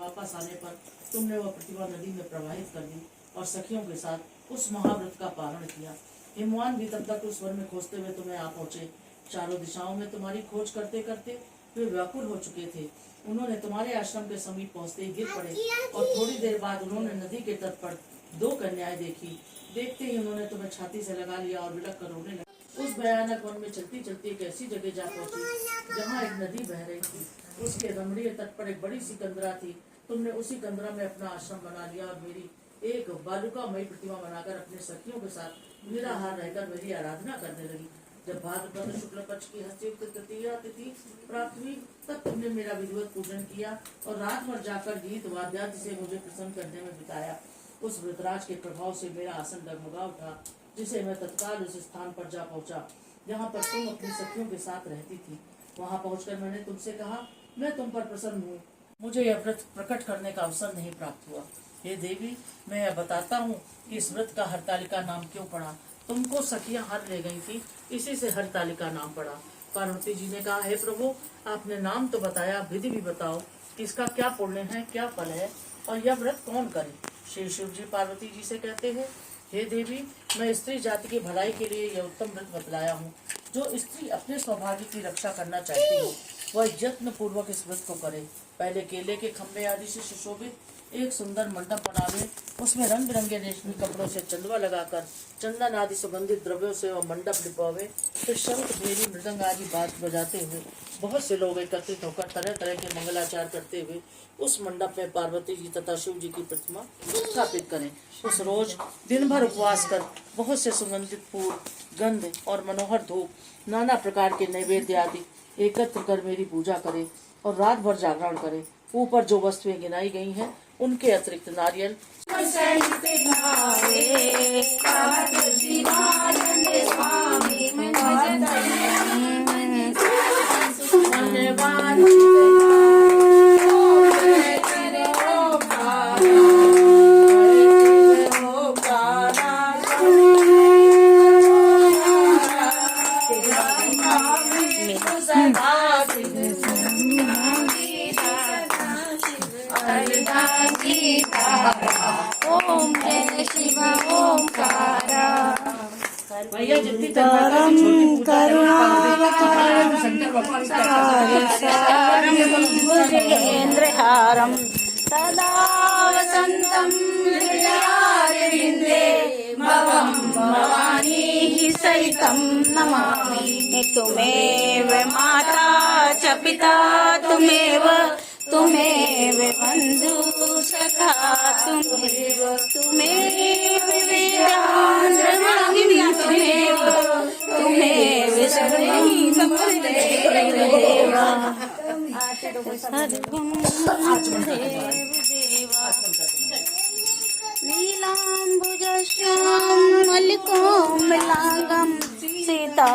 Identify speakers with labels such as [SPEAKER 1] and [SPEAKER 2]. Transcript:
[SPEAKER 1] वापस आने पर तुमने वह प्रतिमा नदी में प्रवाहित कर दी और सखियों के साथ उस महाव्रत का पारण किया। हिमवान भी तब तक उस वन में खोजते हुए तुम्हें आ पहुंचे। चारों दिशाओं में तुम्हारी खोज करते करते वे व्याकुल हो चुके थे। उन्होंने तुम्हारे आश्रम के समीप पहुंचते ही गिर पड़े और थोड़ी देर बाद उन्होंने नदी के तट पर दो कन्याएं देखी। देखते ही उन्होंने तुम्हें छाती से लगा लिया और विलक कर रोने लगे। उस भयानक वन में चलती चलती एक ऐसी जगह जा पहुंची जहाँ एक नदी बह रही थी। उसके रमणीय तट पर एक बड़ी सी कंदरा थी। तुमने उसी कंदरा में अपना आश्रम बना लिया और मेरी एक बालुकामयी प्रतिमा बनाकर अपने सखियों के साथ निराहार रहकर मेरी आराधना करने लगी। जब भाद्रपद शुक्ल पक्ष की हस्तियुक्त तृतीया तिथि प्राप्त हुई तब तुमने मेरा विधिवत पूजन किया और रात भर जाकर गीत वाद्यादि से मुझे प्रसन्न करने में बिताया। उस वृतराज के प्रभाव से मेरा आसन डगमगा उठा, जिसे मैं तत्काल उस स्थान पर जा पहुंचा जहाँ पर तुम अपनी सखियों के साथ रहती थी। वहाँ पहुंचकर मैंने तुमसे कहा, मैं तुम पर प्रसन्न हूँ, मुझे यह व्रत प्रकट करने का अवसर नहीं प्राप्त हुआ। हे देवी, मैं यह बताता हूँ इस व्रत का हरतालिका नाम क्यों पड़ा। तुमको सखियां हर ले गई थी, इसी से हरतालिका नाम पड़ा। पार्वती जी ने कहा, हे प्रभु, आपने नाम तो बताया, विधि भी बताओ, इसका क्या पुण्य है, क्या फल है और यह व्रत कौन करे। श्री शिव जी पार्वती जी से कहते हैं, हे देवी, मैं स्त्री जाति की भलाई के लिए यह उत्तम व्रत बतलाया हूँ। जो स्त्री अपने सौभाग्य की रक्षा करना चाहती हो वह यत्न पूर्वक इस व्रत को करे। पहले केले के खम्भे आदि से सुशोभित एक सुंदर मंडप बनावे, उसमें रंग बिरंगे रेशमी कपड़ों से चंदवा लगाकर चंदन आदि सुगंधित द्रव्यों से वह मंडप लिपवावे। फिर शंख भेरी मृदंग आदि बात बजाते हुए बहुत से लोग एकत्रित होकर तरह तरह के मंगलाचार करते हुए उस मंडप में पार्वती जी तथा शिव जी की प्रतिमा स्थापित करें। उस रोज दिन भर उपवास कर बहुत से सुगंधित फूल, गंध और मनोहर धूप, नाना प्रकार के नैवेद्य आदि एकत्र कर मेरी पूजा करें और रात भर जागरण करें। ऊपर जो वस्तुएं गिनाई गई हैं उनके अतिरिक्त नारियल
[SPEAKER 2] ओम जय शिव ओंकार
[SPEAKER 1] भैया जितनी
[SPEAKER 2] करुणाकरन्द्रहारं सदा वसन्तं हृदयारविन्दे भवं भवानी सहितं नमामि। तुमेव माता च पिता तुमेव बन्धु सखा तुमेव वेदान्त तुमेव नीलाम्बुजश्यामलिकोमलांगं सीता